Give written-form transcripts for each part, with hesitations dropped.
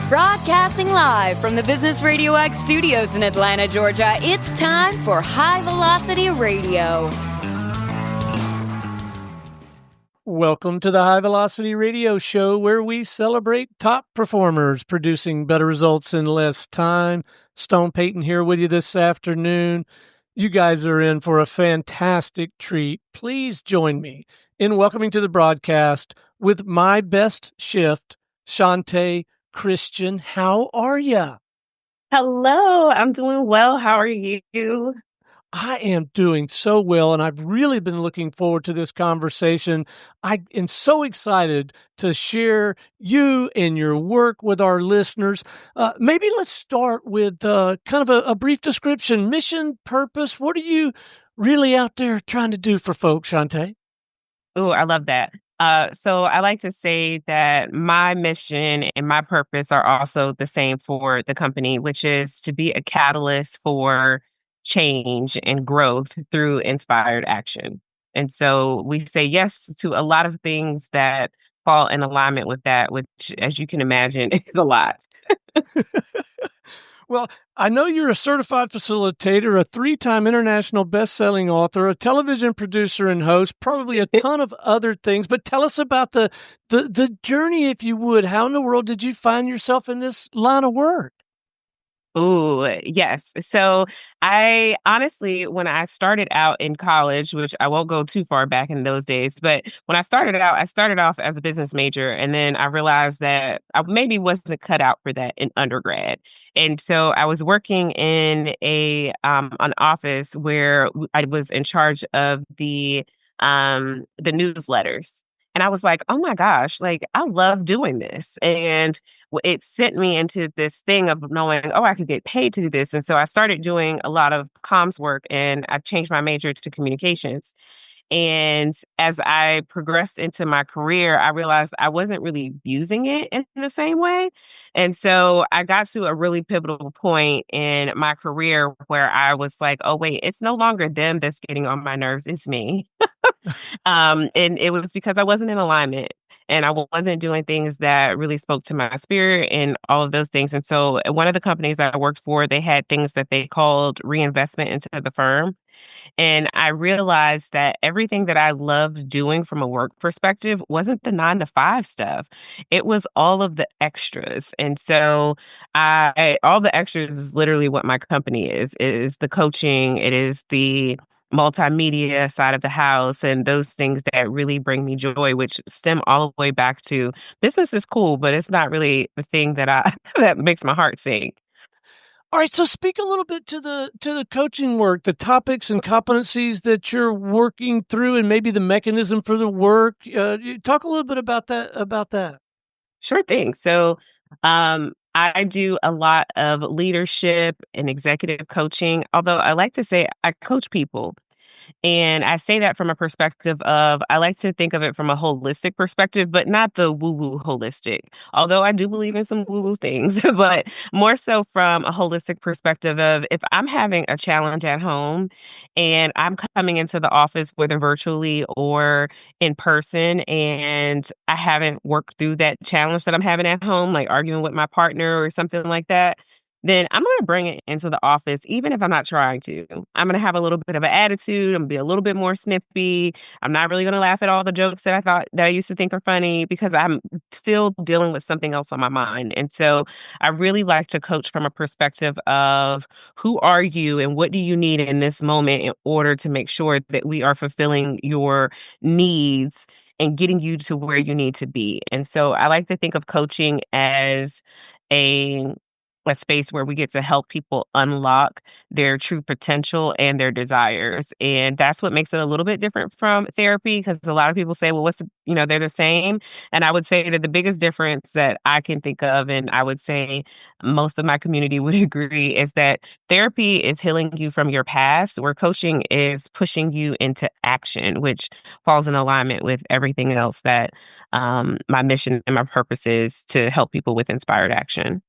Broadcasting live from the Business RadioX studios in Atlanta, Georgia, it's time for High Velocity Radio. Welcome to the High Velocity Radio Show, where we celebrate top performers producing better results in less time. Stone Payton here with you this afternoon. You guys are in for a fantastic treat. Please join me in welcoming to the broadcast with my best shift, Chantée Christian. How are you? Hello, I'm doing well. How are you? I am doing so well, and I've really been looking forward to this conversation. I am so excited to share you and your work with our listeners. Maybe let's start with kind of a brief description, mission, purpose. What are you really out there trying to do for folks, Chantée? Oh, I love that. So I like to say that my mission and my purpose are also the same for the company, which is to be a catalyst for change and growth through inspired action. And so we say yes to a lot of things that fall in alignment with that, which, as you can imagine, is a lot. Well, I know you're a certified facilitator, a 3-time international best-selling author, a television producer and host, probably a ton of other things. But tell us about the journey, if you would. How in the world did you find yourself in this line of work? Oh, yes. So I honestly, when I started out in college, which I won't go too far back in those days, but when I started off as a business major, and then I realized that I maybe wasn't cut out for that in undergrad. And so I was working in an office where I was in charge of the newsletters. And I was like, oh my gosh, like I love doing this. And it sent me into this thing of knowing, oh, I could get paid to do this. And so I started doing a lot of comms work, and I changed my major to communications. And as I progressed into my career, I realized I wasn't really using it in the same way. And so I got to a really pivotal point in my career where I was like, oh, wait, it's no longer them that's getting on my nerves. It's me. And it was because I wasn't in alignment, and I wasn't doing things that really spoke to my spirit and all of those things. And so one of the companies I worked for, they had things that they called reinvestment into the firm. And I realized that everything that I loved doing from a work perspective wasn't the 9 to 5 stuff. It was all of the extras. And so all the extras is literally what my company is. It is the coaching. It is the multimedia side of the house and those things that really bring me joy, which stem all the way back to business is cool, but it's not really the thing that that makes my heart sing. All right, so speak a little bit to the coaching work, the topics and competencies that you're working through, and maybe the mechanism for the work. Talk a little bit about that. Sure thing. So I do a lot of leadership and executive coaching, although I like to say I coach people. And I say that from a perspective of, I like to think of it from a holistic perspective, but not the woo-woo holistic. Although I do believe in some woo-woo things, but more so from a holistic perspective of if I'm having a challenge at home and I'm coming into the office, whether virtually or in person, and I haven't worked through that challenge that I'm having at home, like arguing with my partner or something like that, then I'm going to bring it into the office, even if I'm not trying to. I'm going to have a little bit of an attitude. I'm going to be a little bit more snippy. I'm not really going to laugh at all the jokes that I used to think are funny, because I'm still dealing with something else on my mind. And so I really like to coach from a perspective of who are you and what do you need in this moment in order to make sure that we are fulfilling your needs and getting you to where you need to be. And so I like to think of coaching as a space where we get to help people unlock their true potential and their desires. And that's what makes it a little bit different from therapy, because a lot of people say, well, they're the same. And I would say that the biggest difference that I can think of, and I would say most of my community would agree, is that therapy is healing you from your past, where coaching is pushing you into action, which falls in alignment with everything else that my mission and my purpose is to help people with inspired action.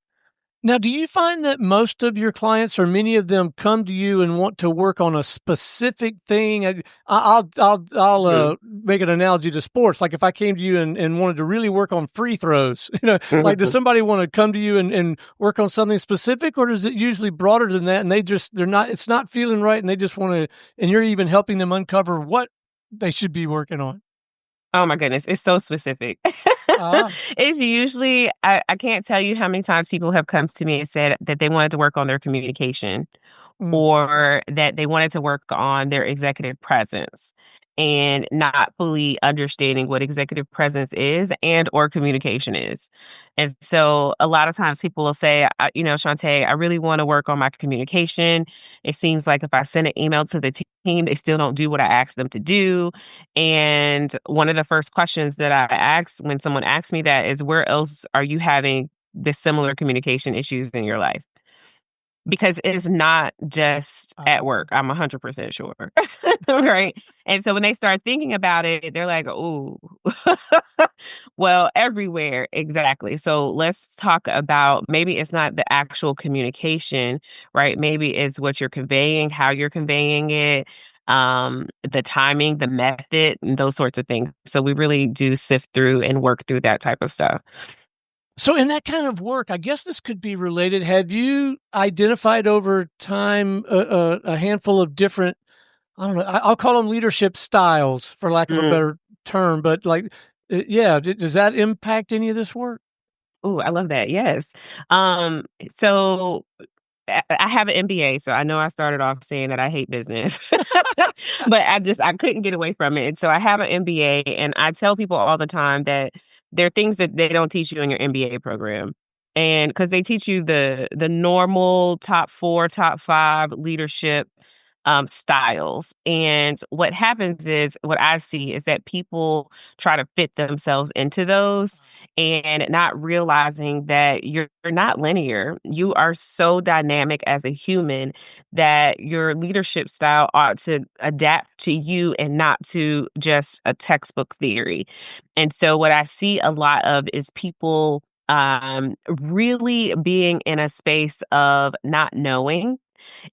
Now, do you find that most of your clients or many of them come to you and want to work on a specific thing? I'll make an analogy to sports. Like if I came to you and wanted to really work on free throws, like does somebody want to come to you and work on something specific, or is it usually broader than that? And it's not feeling right, and they just want to, and you're even helping them uncover what they should be working on. Oh my goodness, it's so specific. It's usually, I can't tell you how many times people have come to me and said that they wanted to work on their communication or that they wanted to work on their executive presence and not fully understanding what executive presence is and or communication is. And so a lot of times people will say, Chantée, I really want to work on my communication. It seems like if I send an email to the team, they still don't do what I asked them to do. And one of the first questions that I ask when someone asks me that is, where else are you having this similar communication issues in your life? Because it's not just at work. I'm 100% sure. Right. And so when they start thinking about it, they're like, oh, well, everywhere. Exactly. So let's talk about maybe it's not the actual communication, right? Maybe it's what you're conveying, how you're conveying it, the timing, the method, and those sorts of things. So we really do sift through and work through that type of stuff. So in that kind of work, I guess this could be related. Have you identified over time a handful of different, I don't know, I'll call them leadership styles for lack of a better term, but does that impact any of this work? Oh, I love that. Yes. So I have an MBA, so I know I started off saying that I hate business, but I couldn't get away from it. And so I have an MBA, and I tell people all the time that there are things that they don't teach you in your MBA program. And because they teach you the normal top 4, top 5 leadership styles. And what happens is, what I see is that people try to fit themselves into those and not realizing that you're not linear. You are so dynamic as a human that your leadership style ought to adapt to you and not to just a textbook theory. And so what I see a lot of is people really being in a space of not knowing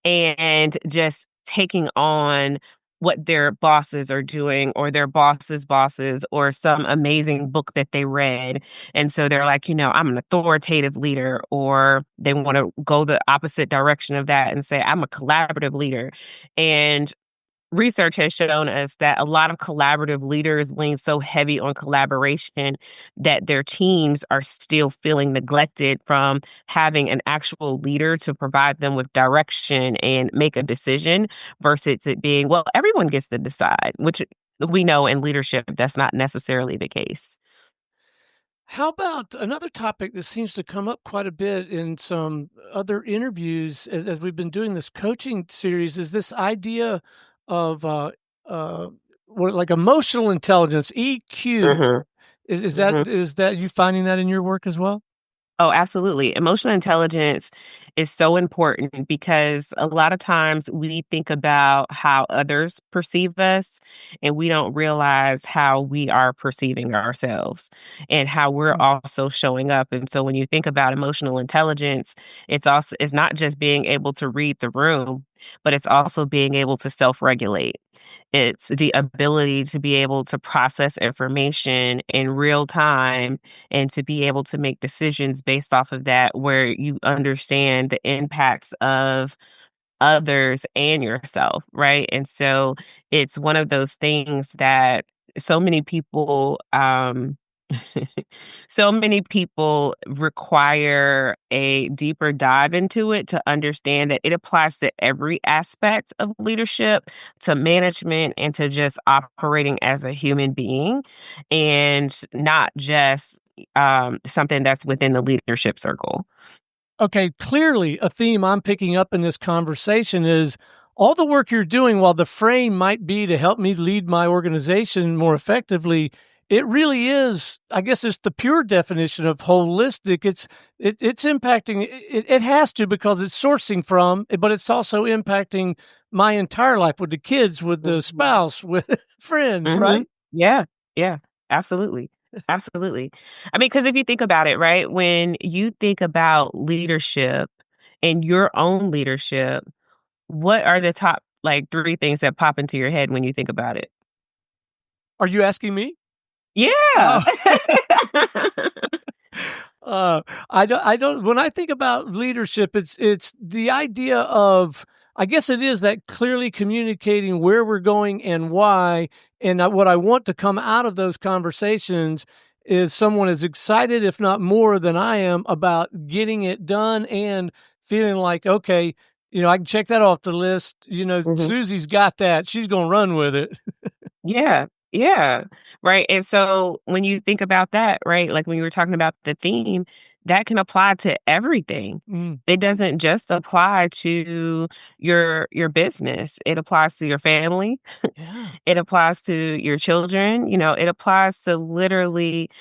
and just taking on what their bosses are doing or their bosses' bosses or some amazing book that they read. And so they're like, I'm an authoritative leader, or they want to go the opposite direction of that and say, I'm a collaborative leader. And research has shown us that a lot of collaborative leaders lean so heavy on collaboration that their teams are still feeling neglected from having an actual leader to provide them with direction and make a decision versus it being, well, everyone gets to decide, which we know in leadership, that's not necessarily the case. How about another topic that seems to come up quite a bit in some other interviews as we've been doing this coaching series is this idea of like emotional intelligence, EQ. Is that you finding that in your work as well? Oh, absolutely. Emotional intelligence is so important because a lot of times we think about how others perceive us and we don't realize how we are perceiving ourselves and how we're also showing up. And so when you think about emotional intelligence, it's not just being able to read the room, but it's also being able to self-regulate. It's the ability to be able to process information in real time and to be able to make decisions based off of that, where you understand the impacts of others and yourself, right? And so it's one of those things that so many people so many people require a deeper dive into it to understand that it applies to every aspect of leadership, to management, and to just operating as a human being, and not just something that's within the leadership circle. Okay, clearly a theme I'm picking up in this conversation is all the work you're doing, while the frame might be to help me lead my organization more effectively, it really is, I guess it's the pure definition of holistic. It's impacting, it has to because it's sourcing from, but it's also impacting my entire life with the kids, with the spouse, with friends, right? Yeah, yeah, absolutely. Absolutely. I mean, because if you think about it, right, when you think about leadership and your own leadership, what are the top like 3 things that pop into your head when you think about it? Are you asking me? Yeah. Oh. Uh, I don't when I think about leadership, it's the idea of, I guess it is that clearly communicating where we're going and why, and what I want to come out of those conversations is someone as excited, if not more than I am, about getting it done and feeling like, okay, I can check that off the list. Mhm. Susie's got that. She's gonna run with it. Yeah. Yeah. Right. And so when you think about that, right, like when you were talking about the theme, that can apply to everything. Mm, It doesn't just apply to your business. It applies to your family. yeah. It applies to your children, it applies to literally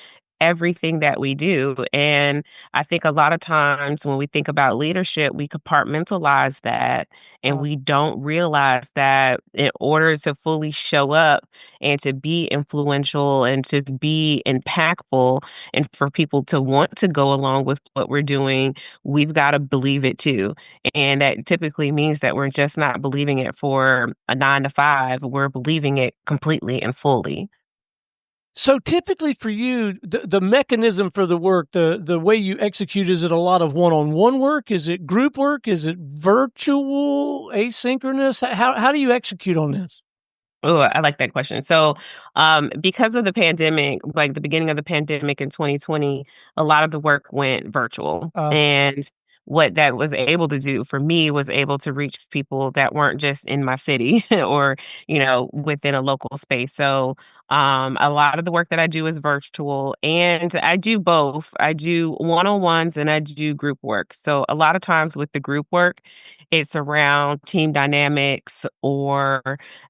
everything that we do. And I think a lot of times when we think about leadership, we compartmentalize that and Uh, we don't realize that in order to fully show up and to be influential and to be impactful and for people to want to go along with what we're doing, we've got to believe it too. And that typically means that we're just not believing it for a 9 to 5. We're believing it completely and fully. So typically for you, the mechanism for the work, the way you execute, is it a lot of one-on-one work? Is it group work? Is it virtual, asynchronous? How do you execute on this? Oh, I like that question. So, because of the pandemic, like the beginning of the pandemic in 2020, a lot of the work went virtual. Uh, And what that was able to do for me was able to reach people that weren't just in my city or, within a local space. So, a lot of the work that I do is virtual and I do both. I do one-on-ones and I do group work. So, a lot of times with the group work, it's around team dynamics or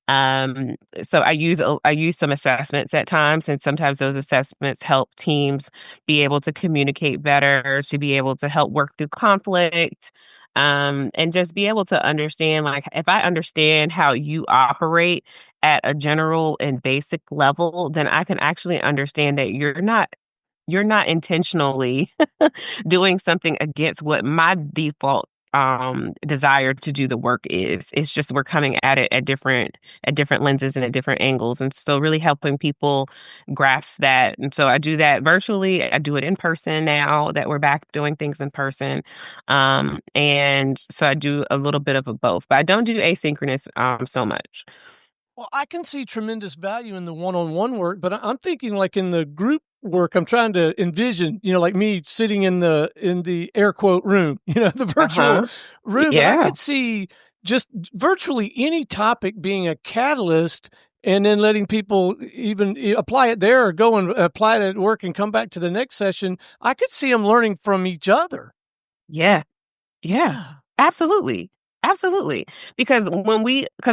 so I use some assessments at times, and sometimes those assessments help teams be able to communicate better, to be able to help work through conflict, and just be able to understand, like, if I understand how you operate at a general and basic level, then I can actually understand that you're not intentionally doing something against what my default desire to do the work is. It's just we're coming at it at different lenses and at different angles. And so really helping people grasp that. And so I do that virtually. I do it in person now that we're back doing things in person. And so I do a little bit of a both, but I don't do asynchronous so much. well, I can see tremendous value in the one-on-one work, but I'm thinking like in the group work, I'm trying to envision, like me sitting in the air quote room, the virtual Uh-huh. room, but I Yeah. could see just virtually any topic being a catalyst and then letting people even apply it there or go and apply it at work and come back to the next session. I could see them learning from each other. Yeah. Yeah, Yeah. absolutely. Absolutely. Because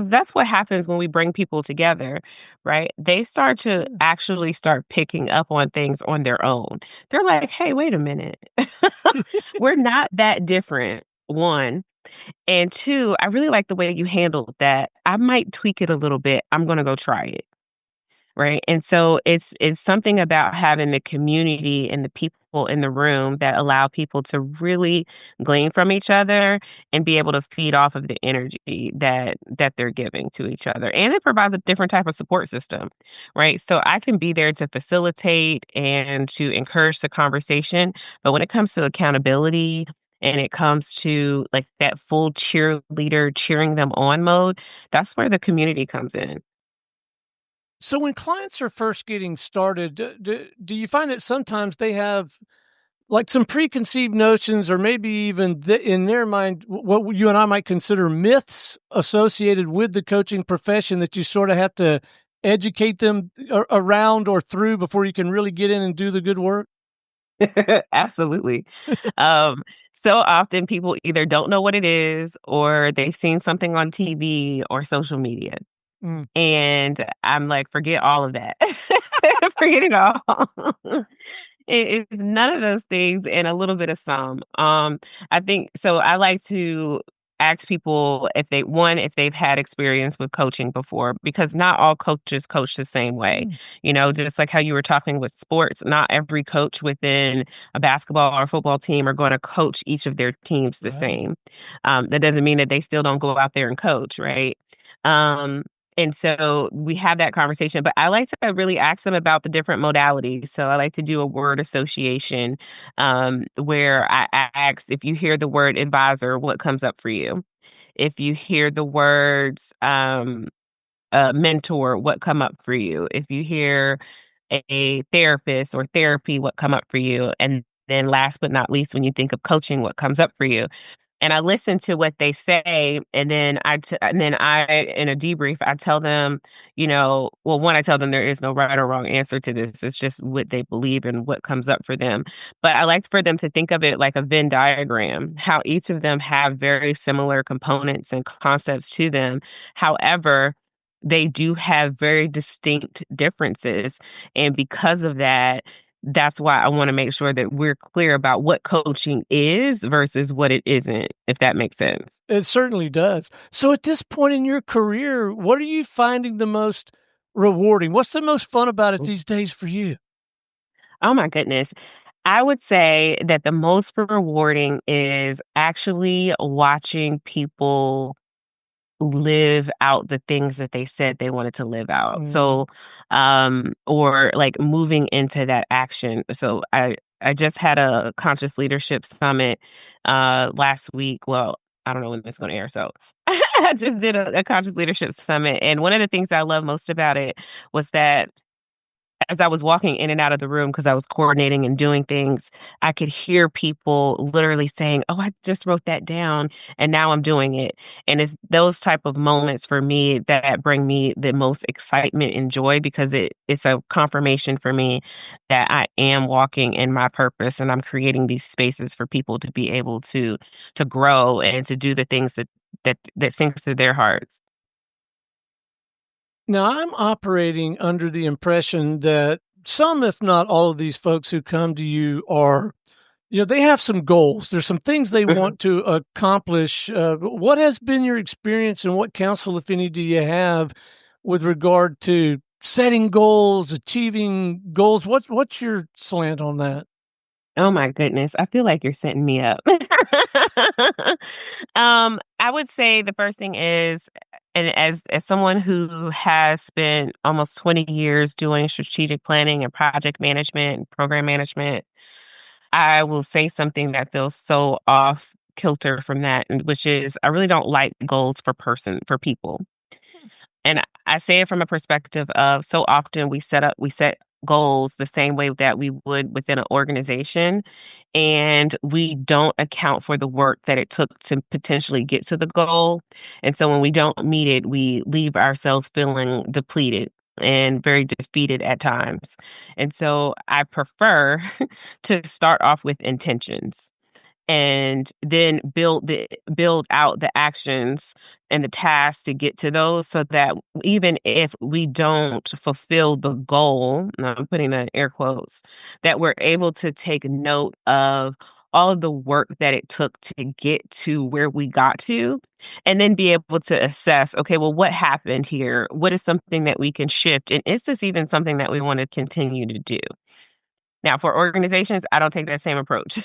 that's what happens when we bring people together, right? They start to actually start picking up on things on their own. They're like, "Hey, wait a minute. We're not that different." 1, and 2, I really like the way you handled that. I might tweak it a little bit. I'm gonna go try it. Right? And so it's something about having the community and the people in the room that allow people to really glean from each other and be able to feed off of the energy that they're giving to each other. And it provides a different type of support system, right? So I can be there to facilitate and to encourage the conversation, but when it comes to accountability and it comes to like that full cheerleader cheering them on mode, that's where the community comes in. So when clients are first getting started, do you find that sometimes they have like some preconceived notions or maybe even in their mind, what you and I might consider myths associated with the coaching profession that you sort of have to educate them around or through before you can really get in and do the good work? Absolutely. Um, so often people either don't know what it is or they've seen something on TV or social media. Mm. And I'm like, forget all of that. Forget it all. It's none of those things and a little bit of some. I think so. I like to ask people if they've had experience with coaching before, because not all coaches coach the same way. Just like how you were talking with sports, not every coach within a basketball or football team are going to coach each of their teams the same. That doesn't mean that they still don't go out there and coach, right? And so we have that conversation, but I like to really ask them about the different modalities. So I like to do a word association, where I ask, if you hear the word advisor, what comes up for you? If you hear the words mentor, what come up for you? If you hear a therapist or therapy, what come up for you? And then last but not least, when you think of coaching, what comes up for you? And I listen to what they say, and then in a debrief, I tell them, one, I tell them there is no right or wrong answer to this. It's just what they believe and what comes up for them. But I like for them to think of it like a Venn diagram, how each of them have very similar components and concepts to them. However, they do have very distinct differences. And because of that, that's why I want to make sure that we're clear about what coaching is versus what it isn't, if that makes sense. It certainly does. So at this point in your career, what are you finding the most rewarding? What's the most fun about it these days for you? Oh my goodness. I would say that the most rewarding is actually watching people live out the things that they said they wanted to live out. So, or like moving into that action. So I just had a conscious leadership summit last week. Well, I don't know when it's going to air. So I just did a conscious leadership summit. And one of the things I love most about it was that as I was walking in and out of the room, because I was coordinating and doing things, I could hear people literally saying, "Oh, I just wrote that down and now I'm doing it." And it's those type of moments for me that bring me the most excitement and joy, because it's a confirmation for me that I am walking in my purpose, and I'm creating these spaces for people to be able to grow and to do the things that sings to their hearts. Now, I'm operating under the impression that some, if not all of these folks who come to you are, they have some goals. There's some things they Mhm. want to accomplish. What has been your experience, and what counsel, if any, do you have with regard to setting goals, achieving goals? What's your slant on that? Oh my goodness, I feel like you're setting me up. I would say the first thing is, and as someone who has spent almost 20 years doing strategic planning and project management and program management, I will say something that feels so off kilter from that, which is I really don't like goals for people. And I say it from a perspective of, so often we set goals the same way that we would within an organization, and we don't account for the work that it took to potentially get to the goal. And so when we don't meet it, we leave ourselves feeling depleted and very defeated at times. And so I prefer to start off with intentions, and then build out the actions and the tasks to get to those, so that even if we don't fulfill the goal, and I'm putting that in air quotes, that we're able to take note of all of the work that it took to get to where we got to, and then be able to assess, okay, well, what happened here? What is something that we can shift? And is this even something that we want to continue to do? Now, for organizations, I don't take that same approach.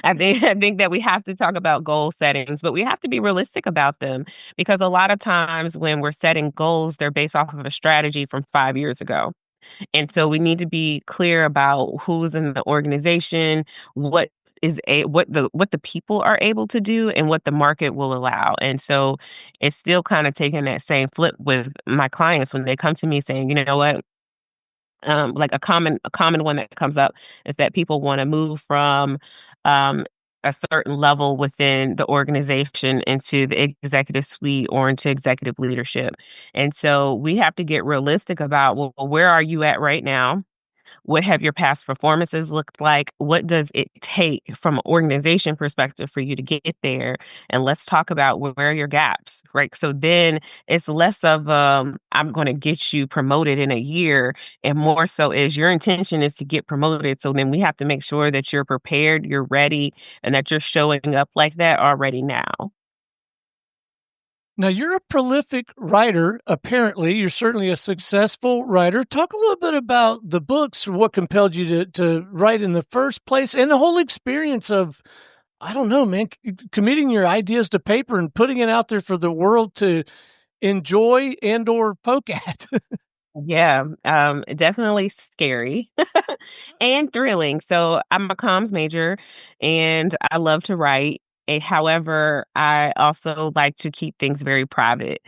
I think that we have to talk about goal settings, but we have to be realistic about them, because a lot of times when we're setting goals, they're based off of a strategy from 5 years ago. And so we need to be clear about who's in the organization, what the people are able to do, and what the market will allow. And so it's still kind of taking that same flip with my clients when they come to me saying, you know what? Like a common one that comes up is that people want to move from um, a certain level within the organization into the executive suite or into executive leadership. And so we have to get realistic about, well, where are you at right now? What have your past performances looked like? What does it take from an organization perspective for you to get there? And let's talk about where are your gaps, right? So then it's less of I'm going to get you promoted in a year, and more so is your intention is to get promoted. So then we have to make sure that you're prepared, you're ready, and that you're showing up like that already now. Now, you're a prolific writer, apparently. You're certainly a successful writer. Talk a little bit about the books, what compelled you to write in the first place, and the whole experience of, I don't know, man, committing your ideas to paper and putting it out there for the world to enjoy and or poke at. Yeah, definitely scary and thrilling. So I'm a comms major and I love to write. However, I also like to keep things very private.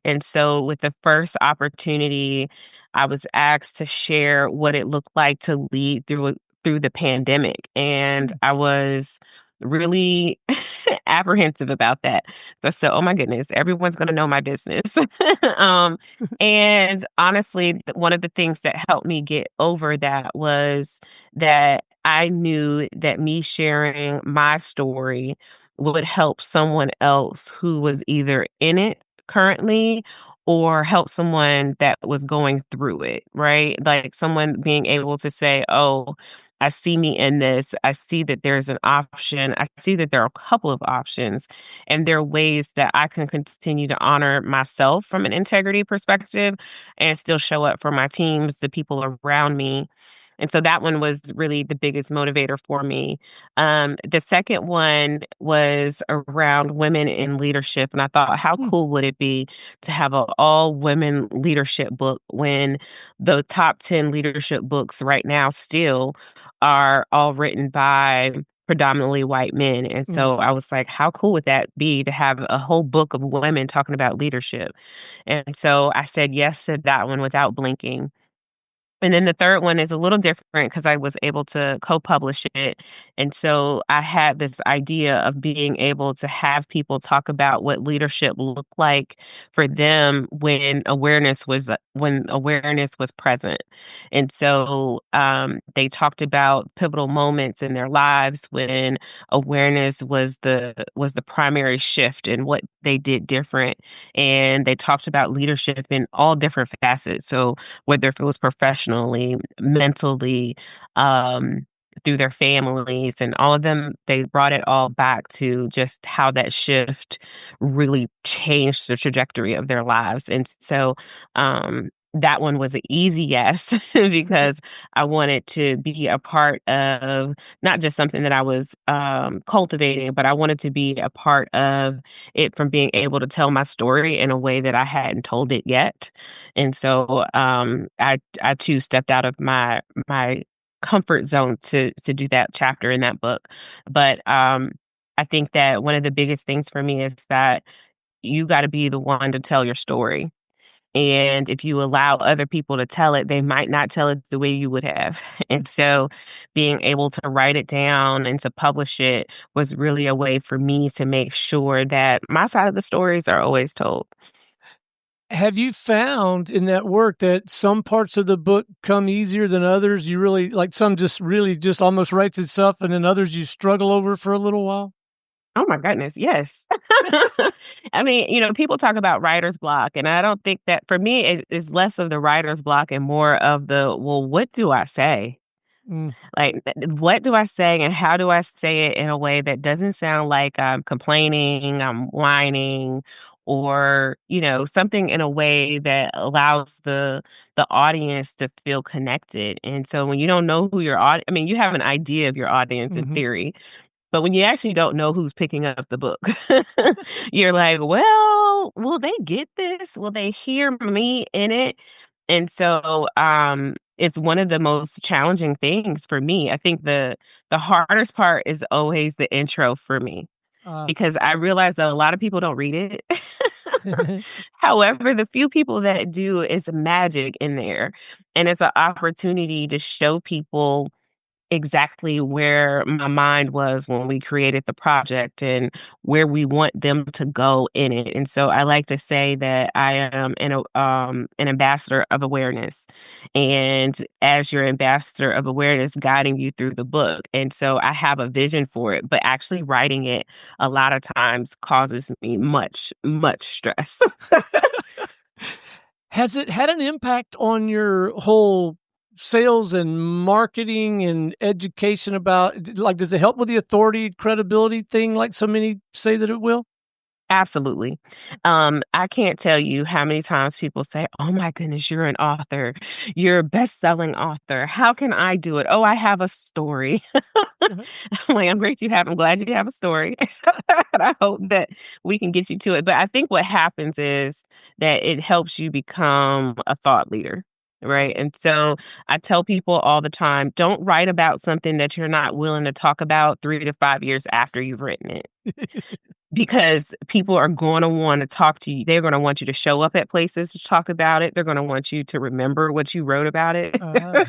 And so with the first opportunity, I was asked to share what it looked like to lead through the pandemic. And I was really apprehensive about that. So I said, oh my goodness, everyone's going to know my business. um, and honestly, one of the things that helped me get over that was that I knew that me sharing my story would help someone else who was either in it currently or help someone that was going through it, right? Like someone being able to say, oh, I see me in this. I see that there's an option. I see that there are a couple of options. And there are ways that I can continue to honor myself from an integrity perspective and still show up for my teams, the people around me. And so that one was really the biggest motivator for me. The second one was around women in leadership. And I thought, how cool would it be to have an all women leadership book when the top 10 leadership books right now still are all written by predominantly white men. And so I was like, how cool would that be to have a whole book of women talking about leadership? And so I said yes to that one without blinking. And then the third one is a little different because I was able to co-publish it. And so I had this idea of being able to have people talk about what leadership looked like for them when awareness was present. And so they talked about pivotal moments in their lives when awareness was the primary shift and what they did different. And they talked about leadership in all different facets. So whether if it was professionally, mentally, through their families and all of them, they brought it all back to just how that shift really changed the trajectory of their lives. And so that one was an easy yes because I wanted to be a part of not just something that I was cultivating, but I wanted to be a part of it from being able to tell my story in a way that I hadn't told it yet. And so I too stepped out of my comfort zone to do that chapter in that book. But I think that one of the biggest things for me is that you got to be the one to tell your story. And if you allow other people to tell it, they might not tell it the way you would have. And so being able to write it down and to publish it was really a way for me to make sure that my side of the stories are always told. Have you found in that work that some parts of the book come easier than others? You really like some just really just almost writes itself, and then others you struggle over for a little while? Oh my goodness, yes. I mean, people talk about writer's block, and I don't think that for me it is less of the writer's block and more of the, well, what do I say? Mm, Like, what do I say and how do I say it in a way that doesn't sound like I'm complaining, I'm whining, or, something in a way that allows the audience to feel connected. And so when you don't know who your audience, I mean, you have an idea of your audience in mhm. theory, but when you actually don't know who's picking up the book, you're like, well, will they get this? Will they hear me in it? And so it's one of the most challenging things for me. I think the hardest part is always the intro for me Uh, because I realize that a lot of people don't read it. However, the few people that do, is magic in there. And it's an opportunity to show people exactly where my mind was when we created the project and where we want them to go in it. And so I like to say that I am an ambassador of awareness. And as your ambassador of awareness, guiding you through the book. And so I have a vision for it, but actually writing it a lot of times causes me much, much stress. has it had an impact on your whole sales and marketing and education about like, does it help with the authority, credibility thing like so many say that it will? Absolutely. I can't tell you how many times people say, "Oh my goodness, you're an author. You're a best-selling author. How can I do it? Oh, I have a story." Mhm. I'm like, "I'm great you have I'm glad you have a story." And I hope that we can get you to it. But I think what happens is that it helps you become a thought leader, right? And so I tell people all the time, don't write about something that you're not willing to talk about 3 to 5 years after you've written it. Because people are gonna wanna talk to you. They're gonna want you to show up at places to talk about it. They're gonna want you to remember what you wrote about it, Uh,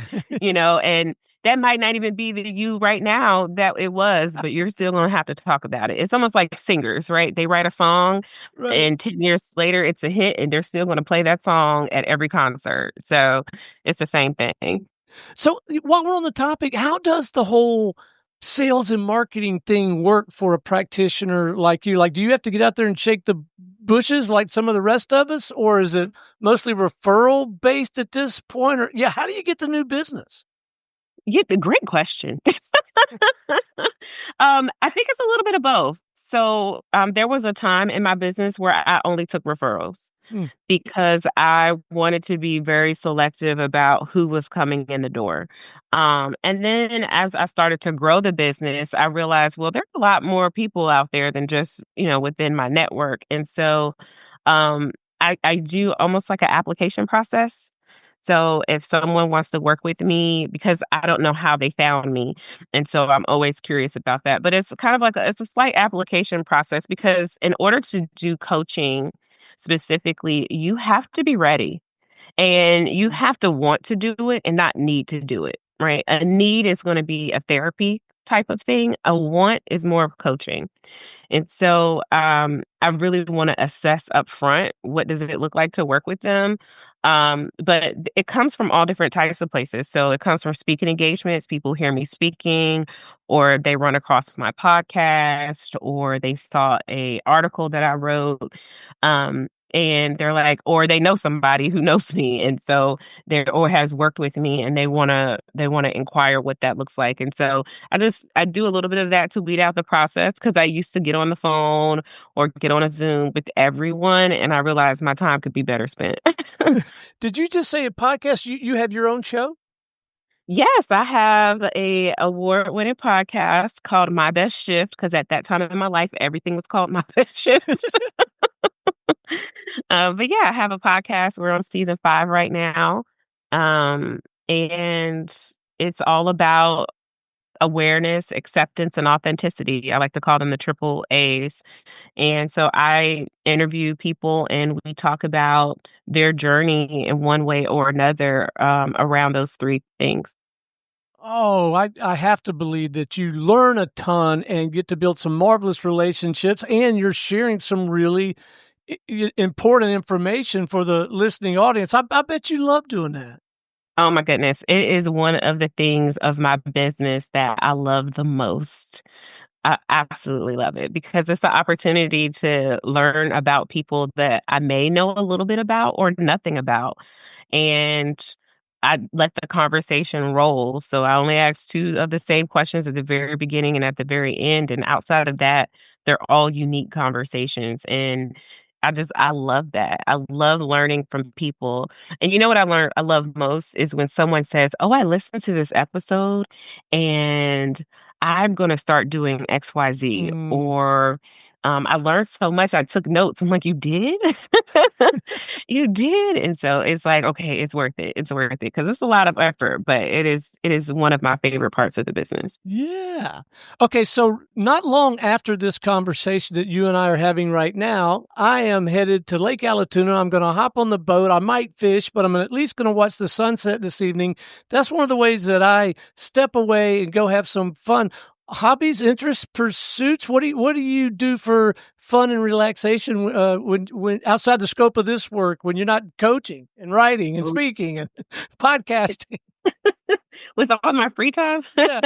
and that might not even be the you right now that it was, but you're still gonna have to talk about it. It's almost like singers, right? They write a song, right. and 10 years later, it's a hit, and they're still gonna play that song at every concert. So, it's the same thing. So while we're on the topic, how does the whole sales and marketing thing work for a practitioner like you? Like, do you have to get out there and shake the bushes like some of the rest of us, or is it mostly referral based at this point? Or yeah, how do you get the new business? Yeah, the great question. I think it's a little bit of both. So, there was a time in my business where I only took referrals Hmm. because I wanted to be very selective about who was coming in the door. And then as I started to grow the business, I realized, well, there's a lot more people out there than just, within my network. And so, um, I do almost like an application process. So if someone wants to work with me, because I don't know how they found me, and so I'm always curious about that. But it's kind of like it's a slight application process because in order to do coaching specifically, you have to be ready and you have to want to do it and not need to do it, right? A need is going to be a therapy type of thing. A want is more of coaching. And so I really want to assess up front what does it look like to work with them. But it comes from all different types of places. So it comes from speaking engagements. People hear me speaking, or they run across my podcast, or they saw a article that I wrote. And they're like, or they know somebody who knows me, and so they're or has worked with me, and they wanna inquire what that looks like. And so I do a little bit of that to weed out the process because I used to get on the phone or get on a Zoom with everyone, and I realized my time could be better spent. Did you just say a podcast? You have your own show? Yes, I have a award-winning podcast called My Best Shift because at that time in my life, everything was called My Best Shift. But yeah, I have a podcast. We're on season 5 right now. Um, and it's all about awareness, acceptance, and authenticity. I like to call them the triple A's. And so I interview people and we talk about their journey in one way or another around those 3 things. Oh, I have to believe that you learn a ton and get to build some marvelous relationships, and you're sharing some really important information for the listening audience. I bet you love doing that. Oh my goodness. It is one of the things of my business that I love the most. I absolutely love it because it's an opportunity to learn about people that I may know a little bit about or nothing about. And I let the conversation roll. So I only ask 2 of the same questions at the very beginning and at the very end. And outside of that, they're all unique conversations. And I love that. I love learning from people. And you know what I love most is when someone says, "Oh, I listened to this episode and I'm gonna start doing XYZ," Mm. or, "I learned so much, I took notes." I'm like, "You did? You did?" And so it's like, "Okay, it's worth it. It's worth it because it's a lot of effort, but it is one of my favorite parts of the business. Yeah. Okay, so not long after this conversation that you and I are having right now, I am headed to Lake Allatoona. I'm going to hop on the boat. I might fish, but I'm at least going to watch the sunset this evening. That's one of the ways that I step away and go have some fun. Hobbies, interests, pursuits. What do you do for fun and relaxation when outside the scope of this work when you're not coaching and writing and Oh, speaking and podcasting? with all my free time? Yeah.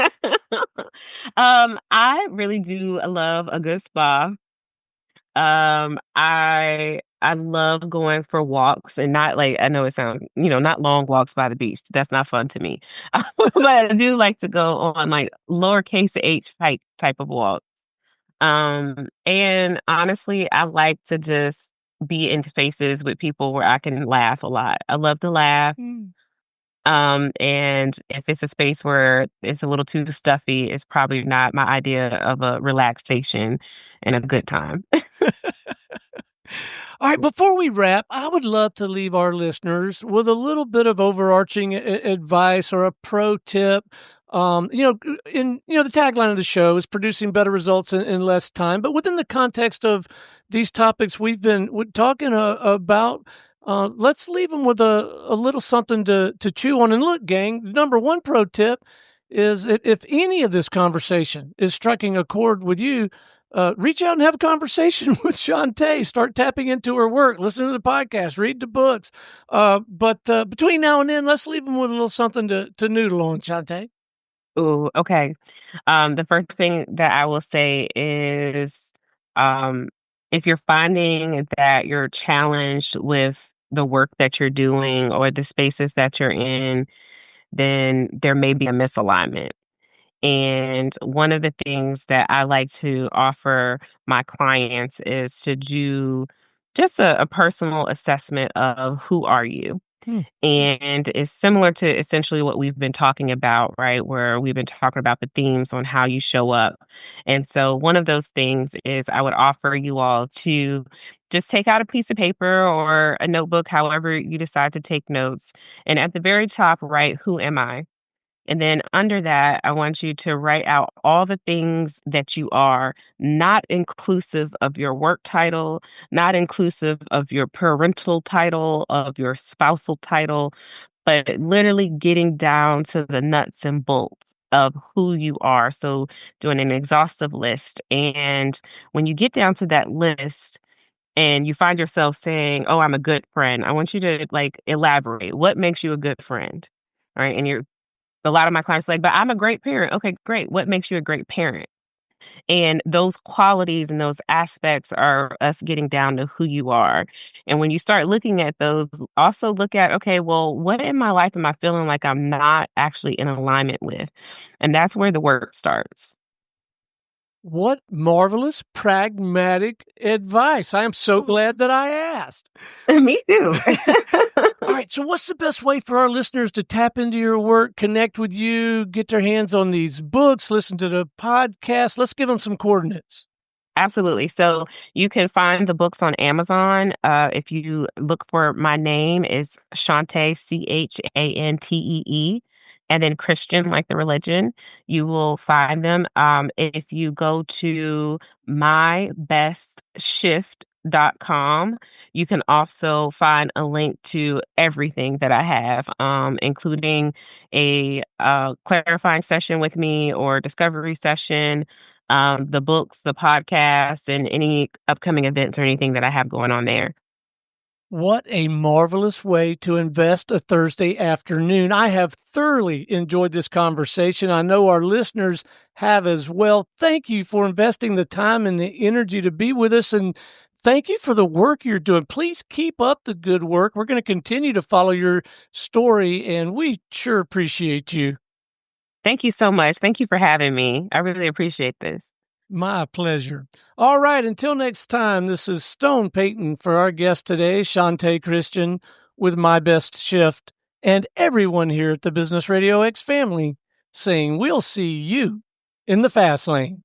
I really do love a good spa. I love going for walks and not like I know it sounds, not long walks by the beach. That's not fun to me. But I do like to go on like lowercase h type of walk. And honestly, I like to just be in spaces with people where I can laugh a lot. I love to laugh. And if it's a space where it's a little too stuffy, it's probably not my idea of a relaxation and a good time. All right, before we wrap, I would love to leave our listeners with a little bit of overarching advice or a pro tip. The tagline of the show is producing better results in less time. But within the context of these topics we've been talking about, let's leave them with a little something to chew on. And look, gang, number one pro tip is if any of this conversation is striking a chord with you, reach out and have a conversation with Chantée. Start tapping into her work, listen to the podcast, read the books. But between now and then, let's leave them with a little something to noodle on, Chantée. Ooh, okay. The first thing that I will say is, um, if you're finding that you're challenged with the work that you're doing or the spaces that you're in, then there may be a misalignment. And one of the things that I like to offer my clients is to do just a personal assessment of who are you. Hmm. And it's similar to essentially what we've been talking about, right? Where we've been talking about the themes on how you show up. And so one of those things is I would offer you all to just take out a piece of paper or a notebook, however you decide to take notes. And at the very top, write, who am I? And then under that, I want you to write out all the things that you are, not inclusive of your work title, not inclusive of your parental title, of your spousal title, but literally getting down to the nuts and bolts of who you are. So doing an exhaustive list. And when you get down to that list, and you find yourself saying, "Oh, I'm a good friend." I want you to elaborate. What makes you a good friend? All right. And you're a lot of my clients are like, "But I'm a great parent." Okay, great. What makes you a great parent? And those qualities and those aspects are us getting down to who you are. And when you start looking at those, also look at, okay, well, what in my life am I feeling like I'm not actually in alignment with? And that's where the work starts. What marvelous, pragmatic advice. I am so glad that I asked. Me too. All right. So what's the best way for our listeners to tap into your work, connect with you, get their hands on these books, listen to the podcast? Let's give them some coordinates. Absolutely. So you can find the books on Amazon. If you look for my name is Chantée, Chantee, and then Christian, like the religion, you will find them. If you go to mybestshift.com, you can also find a link to everything that I have, including a clarifying session with me or discovery session, the books, the podcast, and any upcoming events or anything that I have going on there. What a marvelous way to invest a Thursday afternoon. I have thoroughly enjoyed this conversation. I know our listeners have as well. Thank you for investing the time and the energy to be with us, and thank you for the work you're doing. Please keep up the good work. We're going to continue to follow your story, and we sure appreciate you. Thank you so much. Thank you for having me. I really appreciate this. My pleasure. All right, until next time, this is Stone Payton for our guest today, Chantée Christian, with My Best Shift, and everyone here at the Business RadioX family saying we'll see you in the fast lane.